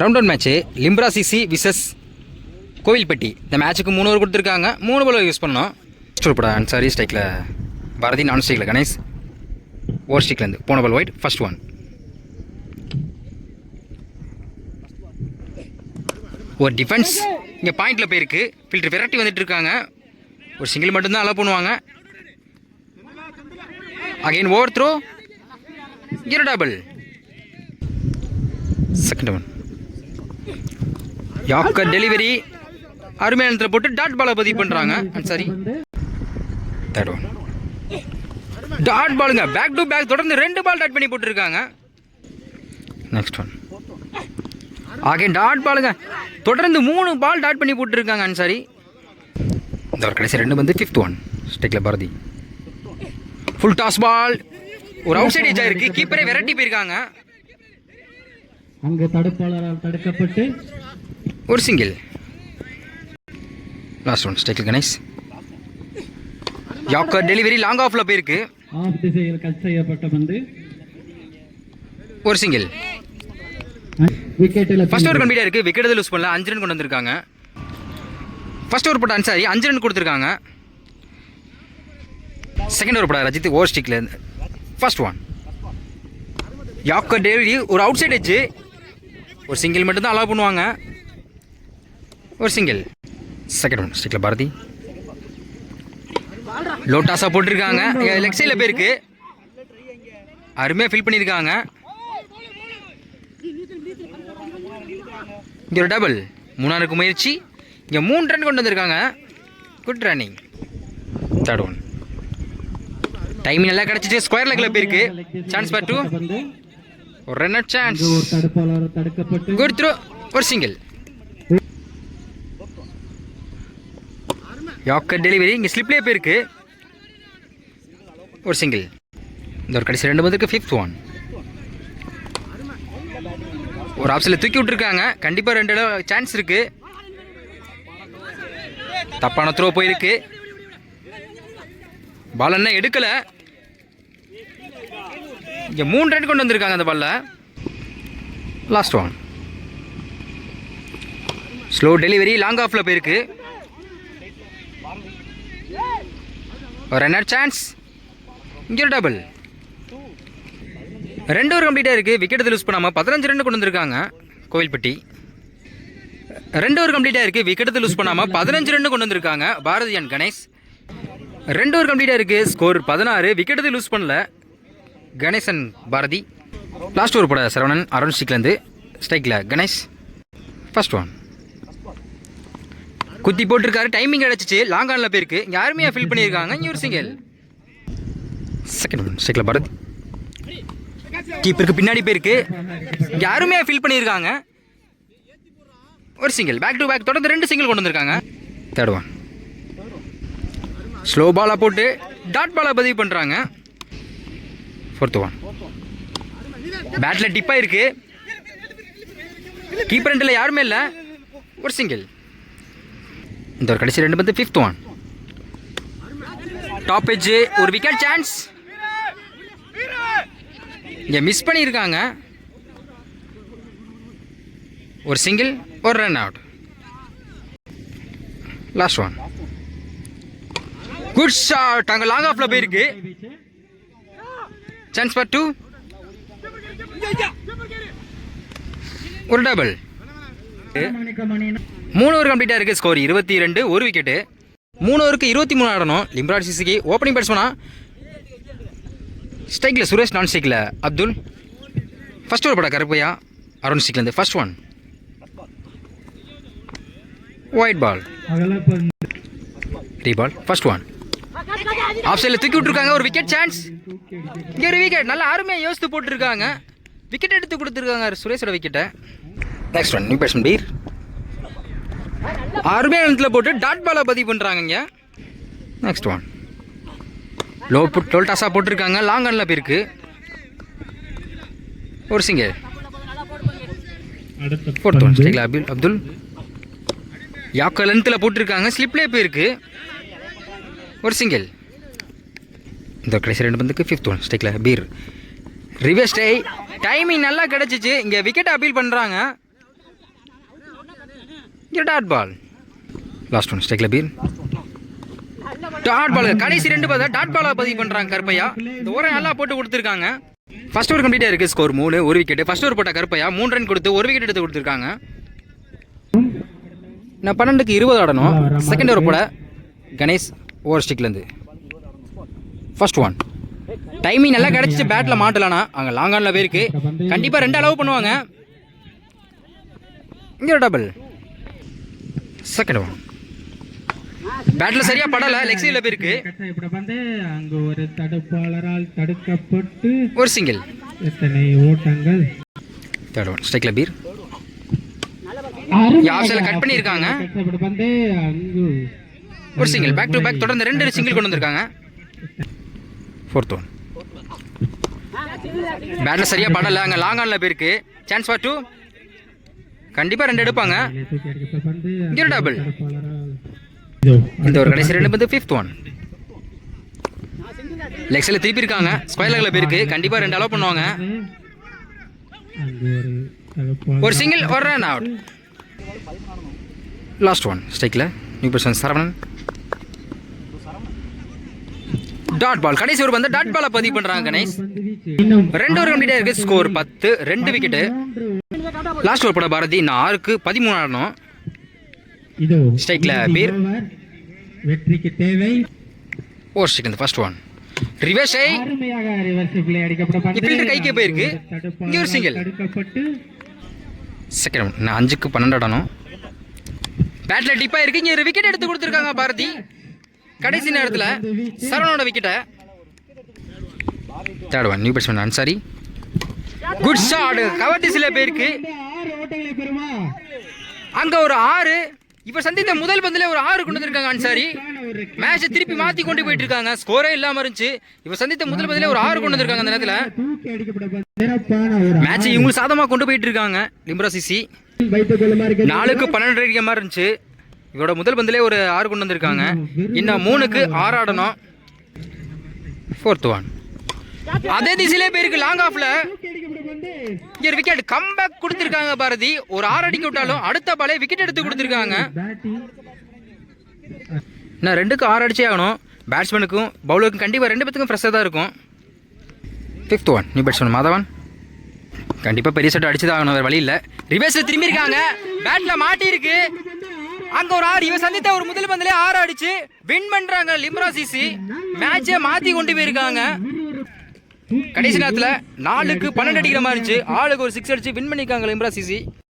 Round one match லிம்ப்ரா CC versus Kovilpatti. இந்த மேட்ச்சுக்கு 3 ஓவர் கொடுத்துருக்காங்க. 3 பால் யூஸ் பண்ணோம். ஸ்டோர்படா அன்சாரி ஸ்ட்ரைக்கில் பாரதி, நான் ஸ்ட்ரைக்கில் கணேஷ், ஓவர் ஸ்ட்ரைக்லேருந்து போன பால் ஒயிட். First one. ஒரு டிஃபென்ஸ் இங்கே பாயிண்டில் போயிருக்கு. ஃபில்டர் விரட்டி வந்துட்டு இருக்காங்க. ஒரு சிங்கிள் மட்டும்தான் அலோவ் பண்ணுவாங்க. அகைன் ஓவர் த்ரோ, இரு double. Second one. Yorker delivery அருமையான இடத்துல போட்டு டாட் பாலை பதிவு பண்ணுறாங்க. சரி, தேர்ட் ஒன். டாட் பாலுங்க, பேக் டு பேக் தொடர்ந்து 2 பால் டாட் பண்ணி போட்டுருக்காங்க. Next one. அகைன் டாட் பாலுங்க, தொடர்ந்து 3 பால் டாட் பண்ணி போட்டுருக்காங்க. அன்சாரி இந்த ஒரு கடைசி 2 வந்து ஃபிஃப்த் ஒன். ஸ்டேக்கில் பாரதி ஃபுல் டாஸ் பால், ஒரு அவுட் சைட் எஜ்ஜா இருக்கு. கீப்பரே விரட்டி போயிருக்காங்க. அங்கு தடுப்பாளரால் தடுக்கப்பட்டு ஒரு சிங்கிள். Last one. ஸ்டேக்கில் கணேஷ். யாக்கர் டெலிவரி லாங் ஆஃப்ல போயிருக்கு. ஆஃப் திசையில் கட் செய்யப்பட்ட பந்து. ஒரு சிங்கிள். விக்கெட்டில் ஃபர்ஸ்ட் ஓவர் கம்ப்ளீட்டாக இருக்குது. விக்கெட் லூஸ் பண்ணல. 5 ரன் கொண்டு வந்திருக்காங்க. ஃபர்ஸ்ட் ஓவர் போட்ட அன்சாரி 5 ரன் கொடுத்துருக்காங்க. செகண்ட் ஓவர் போட ரஜித் ஓவர் ஸ்டிக்ல ஃபர்ஸ்ட் ஒன். யாக்கர் டெலிவரி ஒரு அவுட் சைட் எட்ஜ். ஒரு சிங்கிள் மட்டும் தான் அலோவ் பண்ணுவாங்க. ஒரு சிங்கிள். Second one. ஸ்டிக்ல பாரதி லோட்டாஸாக போட்டிருக்காங்க. லெக் சைடில் போயிருக்கு. அருமையாக ஃபில் பண்ணியிருக்காங்க. இங்கே ஒரு டபுள். 3வது முயற்சி. இங்கே 3 ரன் கொண்டு வந்திருக்காங்க. Good running. Third one. Time நல்லா கிடச்சிச்சு. ஸ்கொயர் லெக்கில் போயிருக்கு. Chance for 2. ஒரு run out chance. Good throw, ஒரு சிங்கிள். யாக்கர் டெலிவரி இங்கே ஸ்லிப்லேயே போயிருக்கு. ஒரு சிங்கிள். இந்த ஒரு கடைசி 2 பந்துக்கு ஃபிஃப்த் ஒன். ஒரு ஆப்ஷனில் தூக்கி விட்டுருக்காங்க. கண்டிப்பாக 2 சான்ஸ் இருக்கு. தப்பான த்ரோ போயிருக்கு. பால் என்ன எடுக்கல. இங்கே 3 ரன் கொண்டு வந்திருக்காங்க அந்த பால்ல. Last one. Slow delivery long ஆஃப்ல போயிருக்கு. ஒரு ரன்னர் சான்ஸ். இங்கே ஒரு டபுள். 2 ஓவர் கம்ப்ளீட்டாக இருக்குது. விக்கெட் லூஸ் பண்ணாமல் 15 ரன் கொண்டு வந்திருக்காங்க கோவில்பட்டி. 2 ஓவர் கம்ப்ளீட்டாக இருக்குது. விக்கெட் லூஸ் பண்ணாமல் 15 ரன் கொண்டு வந்திருக்காங்க பாரதி அண்ட் கணேஷ். 2 ஓவர் கம்ப்ளீட்டாக இருக்குது. ஸ்கோர் 16. விக்கெட் லூஸ் பண்ணல கணேசன் பாரதி. லாஸ்ட் ஓவர் போட சரவணன் அரௌண்ட் ஸ்டிக்லேருந்து ஸ்ட்ரைக்கில் கணேஷ். First one. குத்தி போட்டிருக்காரு. டைமிங் கிடச்சிச்சு. லாங் ஆனில் போயிருக்கு. இங்கே யாருமே ஃபில் பண்ணியிருக்காங்க. இங்கே ஒரு சிங்கிள். Second one. ஸ்ட்ரைக்கில் பாரதி கீப்பருக்கு பின்னாடி போயிருக்கு. இங்கே யாருமே ஃபில் பண்ணியிருக்காங்க. ஒரு சிங்கிள். பேக் டு பேக் தொடர்ந்து 2 சிங்கிள் கொண்டு வந்திருக்காங்க. Third one. ஸ்லோ பாலாக போட்டு டாட் பாலாக பதிவு பண்ணுறாங்க. Fourth one. பேட்டில் டிப்பாக இருக்கு. கீப்பர் ரெண்டில் யாருமே இல்லை. ஒரு சிங்கிள். இந்த ஒரு கடைசி 2 பந்து ஃபிஃப்த் ஒன். டாப் எட்ஜ் ஒரு விக்கெட் சான்ஸ். இங்கே மிஸ் பண்ணியிருக்காங்க. ஒரு சிங்கிள், ஒரு run out. Last one. Good shot. அங்கே லாங் ஆஃப்ல போயிருக்கு. Chance for 2. ஒரு டபுள். 3 ஓவர் கம்ப்ளீட்டாக இருக்குது. ஸ்கோர் 22. ஒரு விக்கெட்டு. 3 ஓவருக்கு 23 ஆடணும். லிம்ப்ரா சிசிக்கு ஓப்பனிங் பேட்ஸ்மனா ஸ்ட்ரைக்கில் சுரேஷ், நான் ஸ்ட்ரைக்கில் அப்துல். ஃபர்ஸ்ட் ஓவர் பட கருப்பையா அரௌண்ட் ஸ்டிக்லேருந்து first one. White ball. Reball. First one. Off சைடில் தூக்கி விட்டுருக்காங்க. ஒரு விக்கெட் சான்ஸ். இங்கே ஒரு விக்கெட். நல்லா அருமையாக யோசித்து போட்டுருக்காங்க. விக்கெட் எடுத்து கொடுத்துருக்காங்க சுரேஷோட விக்கெட்டை. Next one. New batsman Peer அருமையான இடத்துல போட்டு டாட் பாலை பதிவு பண்ணுறாங்க இங்கே. Next one. லோல்டாஸாக போட்டிருக்காங்க. லாங் ஆனில் போயிருக்கு. ஒரு சிங்கிள். Fourth one. ஸ்ட்ரைக்கில் அப்துல் யாக்கர் லென்த்தில் போட்டிருக்காங்க. ஸ்லிப்லேயே போயிருக்கு. ஒரு சிங்கிள். இந்த கடைசி 2 பந்துக்கு ஃபிஃப்த் ஒன். ஸ்ட்ரைக்கில் பீர் ரிவர்ஸ் டைமிங் நல்லா கிடச்சிச்சு. இங்கே விக்கெட் அப்பீல் பண்ணுறாங்க. இங்கே டாட் பால். லாஸ்ட் ஒன் ஸ்ட்ரைக்கில் பீர். Dot ball. கடைசி 2 பால் டாட் பாலாக பதிவு பண்ணுறாங்க கருப்பையா. இந்த ஓரம் நல்லா போட்டு கொடுத்துருக்காங்க. ஃபர்ஸ்ட் ஓவர் கம்ப்ளீட்டாக இருக்குது. Score 3, 1 wicket. ஃபர்ஸ்ட் ஓவர் போட்ட கருப்பையா 3 ரன் கொடுத்து 1 விக்கெட் எடுத்து கொடுத்துருக்காங்க. நான் 12க்கு 20 ஆடணும். செகண்ட் ஓவர் போட கணேஷ் ஓவர் ஸ்டிக்லேருந்து. First one. டைமிங் நல்லா கிடச்சிச்சு. பேட்டில் மாட்டலானா அங்கே லாங் ஆனில் போயிருக்கு. கண்டிப்பாக 2 அலோவ் பண்ணுவாங்க. இங்கே ஒரு டபுள். Second one. பேட்டில் சரியாக படலை. லெக் சைடில் போயிருக்கு. அங்கு ஒரு தடுப்பாளரால் தடுக்கப்பட்டு ஒரு சிங்கிள். எத்தனை ஓட்டங்கள். தேர்ட் ஒன் ஸ்ட்ரைக்கில் பீர். ஆப்ஷனில் கட் பண்ணியிருக்காங்க. அங்கு ஒரு சிங்கிள். பேக் டு பேக் தொடர்ந்து 2 சிங்கிள் கொண்டு வந்திருக்காங்க. Fourth one. பேட்டில் சரியாக படலை. அங்கே லாங் ஆனில் போயிருக்கு. Chance for 2. கண்டிப்பாக 2 எடுப்பாங்க. இங்கே டபுள். இந்த ஒரு கடைசி 2 வந்து 5th ஒன். லெக் சைடில் திருப்பி இருக்காங்க. ஸ்கொயர் லெக்கில் போயிருக்கு. கண்டிப்பாக 2 அலோவ் பண்ணுவாங்க. ஒரு சிங்கிள், ஒரு ரன் அவுட். லாஸ்ட் ஒன் ஸ்ட்ரைக்கில் new person Saravanan. Dot ball. கடைசி ஒரு வந்து டாட் பாலை பதிவு பண்ணுறாங்க கணேஷ். 2 ஓவர் கம்ப்ளீட்டாக இருக்குது. Score 10, 2 wicket. லாஸ்ட் ஓவர் போட பாரதி. இன்னும் 6க்கு 13 ஆடணும். ஸ்ட்ரைக்கில் பீர். வெற்றிக்கு தேவை. ஓவர் ஸ்ட்ரைக் இந்த ஃபர்ஸ்ட் ஒன். ரிவர்ஸ் ஐ. ஃபீல்டர் கைக்கே போயிருக்கு. இங்கே ஒரு சிங்கிள். Second one. நான் 5க்கு 12 ஆடணும். பேட்டில் டிப்பாக இருக்கு. இங்கே ஒரு விக்கெட் எடுத்து கொடுத்துருக்காங்க பாரதி. கடைசி நேரத்தில் சரவணோட விக்கெட்டை. Third one. New batsman Ansari. Good shot. Cover டிஸ்ல போயிருக்கு. அங்கே ஒரு 6. இப்போ சந்தித்த முதல் பந்தில் ஒரு 6 கொண்டு வந்திருக்காங்க அன்சாரி. மேட்சை திருப்பி மாற்றி கொண்டு போயிட்டு இருக்காங்க. ஸ்கோரே இல்லாமல் இருந்துச்சு. இப்போ சந்தித்த முதல் பந்தில் ஒரு 6 கொண்டு வந்திருக்காங்க. அந்த நேரத்தில் மேட்சை இவங்க சாதமாக கொண்டு போயிட்டு இருக்காங்க லிம்ரா சிசி. 4க்கு 12 அடிக்கிற மாதிரி இருந்துச்சு. இவரோட முதல் பந்திலே ஒரு 6 கொண்டு வந்திருக்காங்க. இன்னும் 3க்கு 6 ஆடணும். Fourth one. அதே திசையிலே போயிருக்கு. லாங் ஆஃப்ல இங்க ஒரு விக்கெட். கம்பேக் கொடுத்திருக்காங்க பாரதி. ஒரு 6 அடிக்க விட்டாலும் அடுத்த பாலே விக்கெட் எடுத்து கொடுத்திருக்காங்க. நான் 2க்கு 6 அடிச்சே ஆகணும். பேட்ஸ்மேனுக்கும் பவுலருக்கும் கண்டிப்பாக 2 பேத்துக்கும் ஃப்ரெஷ்ஷாக தான் இருக்கும். 5th one. New batsman Madhavan. கண்டிப்பாக பெரிய செட் அடிச்சு தான் ஆகணும். வேறு வழி இல்லை. ரிவர்ஸில் திரும்பி இருக்காங்க. பேட்டில் மாட்டி இருக்கு. அங்க ஒரு 6. இவன் சந்தித்த ஒரு முதல் பந்திலே 6 அடிச்சு வின் பண்றாங்க லிம்ரா சிசி. மேட்சை மாத்தி கொண்டு போயிருக்காங்க. கடைசி நேரத்தில் 4க்கு 12 அடிக்கிற மாதிரி இருந்துச்சு. ஆளுக்கு ஒரு 6 அடிச்சு வின் பண்ணிருக்காங்க லிம்ரா சிசி.